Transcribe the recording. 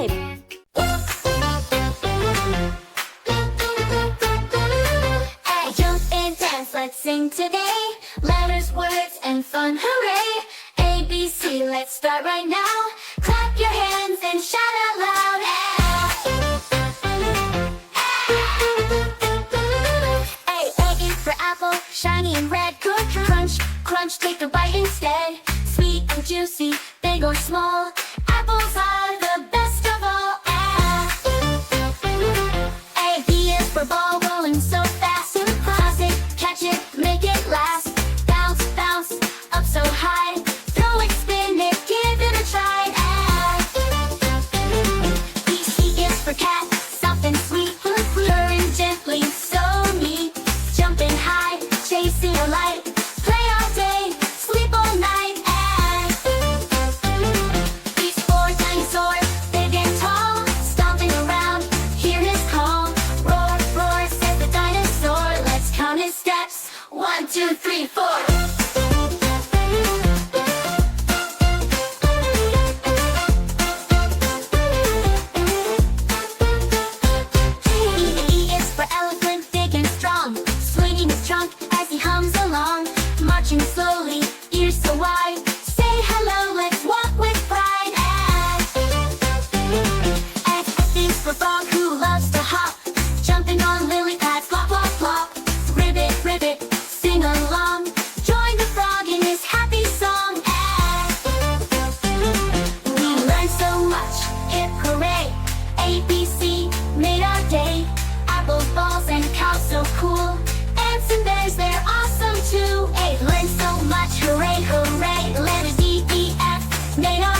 subscribe. Hey, jump and dance, let's sing today. Letters, words, and fun, hooray! A, B, C, let's start right now. Clap your hands and shout out loud. A is for apple, shiny and red, good. Crunch, crunch, take a bite instead. Sweet and juicy, big or small, apples are the best of all. A, B is for ball, rolling so fast. Toss it, catch it, make it last. Bounce, bounce, up so high. Throw it, spin it, give it a try. B, C is for cat, soft and sweet. Purring gently, so neat. Jumping high, chasing a light. Play all day, sleep all night. B's for dinosaur, big and tall. Stomping around, hear his call. Roar, roar, said the dinosaur. Let's count his steps. 1, 2, 3, 4. E is for elephant, big and strong. Swinging his trunk as he hums along. Marching slowly, ears so wide. Say hello, let's walk with pride. F is for frog who loves to hop. Jumping on lily pads, flop, flop, flop. Ribbit, ribbit, sing along. Join the frog in his happy song. We learned so much, hip hooray. A, B, C, made our day. Apples, balls, and cows so cool. Ants and bears, they're awesome too. A, learned so much, hooray, hooray. Letters D, E, F, made our